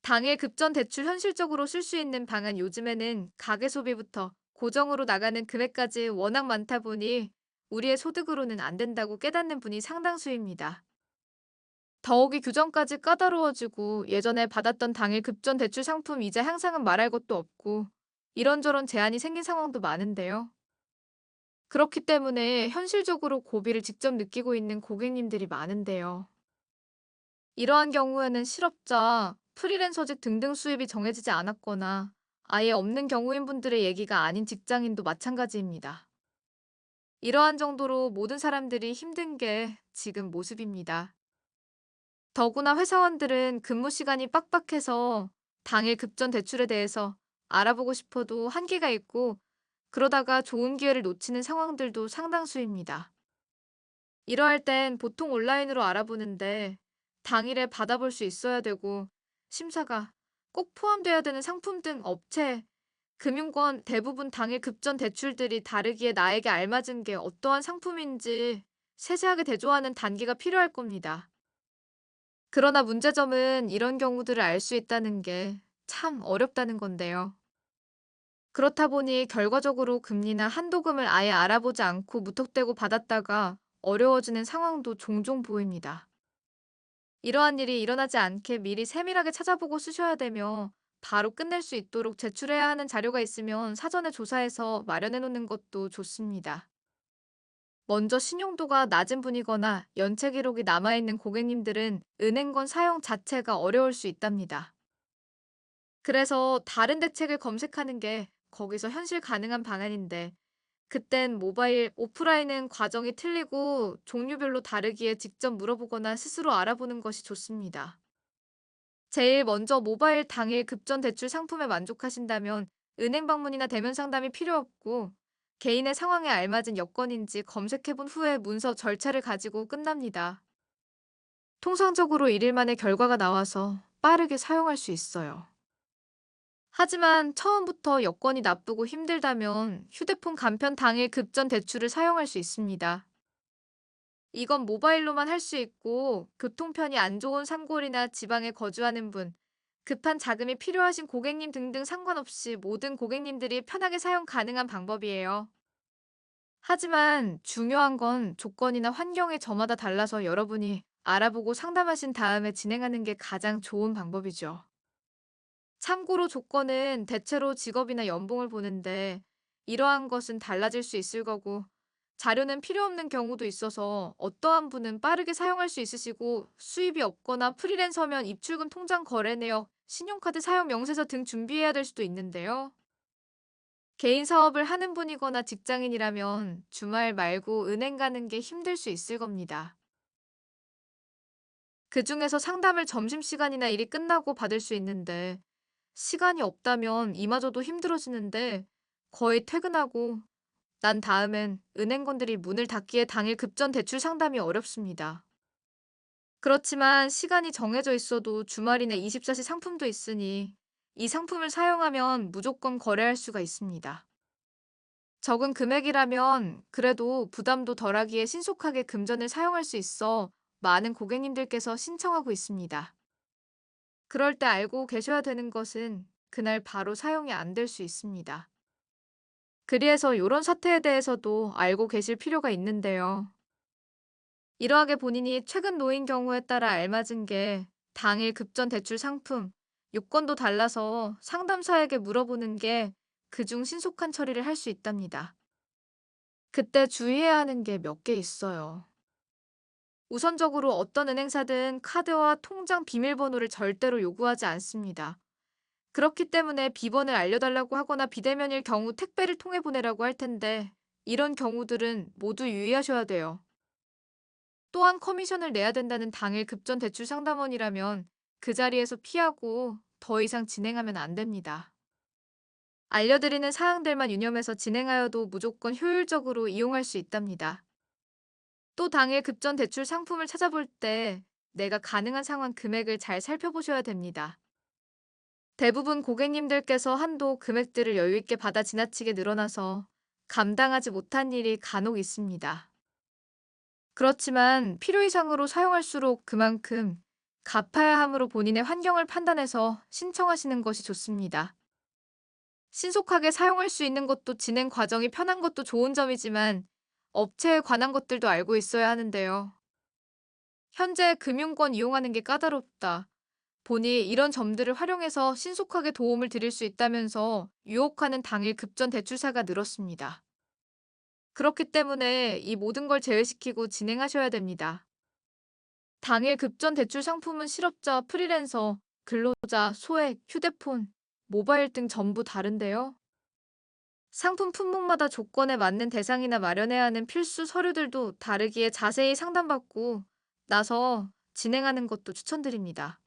당일 급전 대출 현실적으로 쓸 수 있는 방안 요즘에는 가계 소비부터 고정으로 나가는 금액까지 워낙 많다 보니 우리의 소득으로는 안 된다고 깨닫는 분이 상당수입니다. 더욱이 규정까지 까다로워지고 예전에 받았던 당일 급전 대출 상품 이자 향상은 말할 것도 없고 이런저런 제한이 생긴 상황도 많은데요. 그렇기 때문에 현실적으로 고비를 직접 느끼고 있는 고객님들이 많은데요. 이러한 경우에는 실업자, 프리랜서직 등등 수입이 정해지지 않았거나 아예 없는 경우인 분들의 얘기가 아닌 직장인도 마찬가지입니다. 이러한 정도로 모든 사람들이 힘든 게 지금 모습입니다. 더구나 회사원들은 근무 시간이 빡빡해서 당일 급전 대출에 대해서 알아보고 싶어도 한계가 있고 그러다가 좋은 기회를 놓치는 상황들도 상당수입니다. 이러할 땐 보통 온라인으로 알아보는데 당일에 받아볼 수 있어야 되고 심사가 꼭 포함돼야 되는 상품 등 업체, 금융권 대부분 당일 급전 대출들이 다르기에 나에게 알맞은 게 어떠한 상품인지 세세하게 대조하는 단계가 필요할 겁니다. 그러나 문제점은 이런 경우들을 알 수 있다는 게 참 어렵다는 건데요. 그렇다 보니 결과적으로 금리나 한도금을 아예 알아보지 않고 무턱대고 받았다가 어려워지는 상황도 종종 보입니다. 이러한 일이 일어나지 않게 미리 세밀하게 찾아보고 쓰셔야 되며 바로 끝낼 수 있도록 제출해야 하는 자료가 있으면 사전에 조사해서 마련해 놓는 것도 좋습니다. 먼저 신용도가 낮은 분이거나 연체 기록이 남아있는 고객님들은 은행권 사용 자체가 어려울 수 있답니다. 그래서 다른 대책을 검색하는 게 거기서 현실 가능한 방안인데 그땐 모바일, 오프라인은 과정이 틀리고 종류별로 다르기에 직접 물어보거나 스스로 알아보는 것이 좋습니다. 제일 먼저 모바일 당일 급전 대출 상품에 만족하신다면 은행 방문이나 대면 상담이 필요 없고 개인의 상황에 알맞은 여건인지 검색해 본 후에 문서 절차를 가지고 끝납니다. 통상적으로 1일 만에 결과가 나와서 빠르게 사용할 수 있어요. 하지만 처음부터 여건이 나쁘고 힘들다면 휴대폰 간편 당일 급전 대출을 사용할 수 있습니다. 이건 모바일로만 할 수 있고 교통편이 안 좋은 산골이나 지방에 거주하는 분, 급한 자금이 필요하신 고객님 등등 상관없이 모든 고객님들이 편하게 사용 가능한 방법이에요. 하지만 중요한 건 조건이나 환경이 저마다 달라서 여러분이 알아보고 상담하신 다음에 진행하는 게 가장 좋은 방법이죠. 참고로 조건은 대체로 직업이나 연봉을 보는데 이러한 것은 달라질 수 있을 거고 자료는 필요 없는 경우도 있어서 어떠한 분은 빠르게 사용할 수 있으시고 수입이 없거나 프리랜서면 입출금 통장 거래 내역, 신용카드 사용 명세서 등 준비해야 될 수도 있는데요. 개인 사업을 하는 분이거나 직장인이라면 주말 말고 은행 가는 게 힘들 수 있을 겁니다. 그중에서 상담을 점심시간이나 일이 끝나고 받을 수 있는데 시간이 없다면 이마저도 힘들어지는데 거의 퇴근하고 난 다음엔 은행권들이 문을 닫기에 당일 급전 대출 상담이 어렵습니다. 그렇지만 시간이 정해져 있어도 주말이나 24시 상품도 있으니 이 상품을 사용하면 무조건 거래할 수가 있습니다. 적은 금액이라면 그래도 부담도 덜하기에 신속하게 금전을 사용할 수 있어 많은 고객님들께서 신청하고 있습니다. 그럴 때 알고 계셔야 되는 것은 그날 바로 사용이 안 될 수 있습니다. 그리해서 이런 사태에 대해서도 알고 계실 필요가 있는데요. 이러하게 본인이 최근 놓인 경우에 따라 알맞은 게 당일 급전 대출 상품, 요건도 달라서 상담사에게 물어보는 게 그중 신속한 처리를 할 수 있답니다. 그때 주의해야 하는 게 몇 개 있어요. 우선적으로 어떤 은행사든 카드와 통장 비밀번호를 절대로 요구하지 않습니다. 그렇기 때문에 비번을 알려달라고 하거나 비대면일 경우 택배를 통해 보내라고 할 텐데 이런 경우들은 모두 유의하셔야 돼요. 또한 커미션을 내야 된다는 당일 급전 대출 상담원이라면 그 자리에서 피하고 더 이상 진행하면 안 됩니다. 알려드리는 사항들만 유념해서 진행하여도 무조건 효율적으로 이용할 수 있답니다. 또 당일 급전 대출 상품을 찾아볼 때 내가 가능한 상환 금액을 잘 살펴보셔야 됩니다. 대부분 고객님들께서 한도 금액들을 여유있게 받아 지나치게 늘어나서 감당하지 못한 일이 간혹 있습니다. 그렇지만 필요 이상으로 사용할수록 그만큼 갚아야 함으로 본인의 환경을 판단해서 신청하시는 것이 좋습니다. 신속하게 사용할 수 있는 것도 진행 과정이 편한 것도 좋은 점이지만 업체에 관한 것들도 알고 있어야 하는데요. 현재 금융권 이용하는 게 까다롭다 보니 이런 점들을 활용해서 신속하게 도움을 드릴 수 있다면서 유혹하는 당일 급전 대출사가 늘었습니다. 그렇기 때문에 이 모든 걸 제외시키고 진행하셔야 됩니다. 당일 급전 대출 상품은 실업자, 프리랜서, 근로자, 소액, 휴대폰, 모바일 등 전부 다른데요. 상품 품목마다 조건에 맞는 대상이나 마련해야 하는 필수 서류들도 다르기에 자세히 상담받고 나서 진행하는 것도 추천드립니다.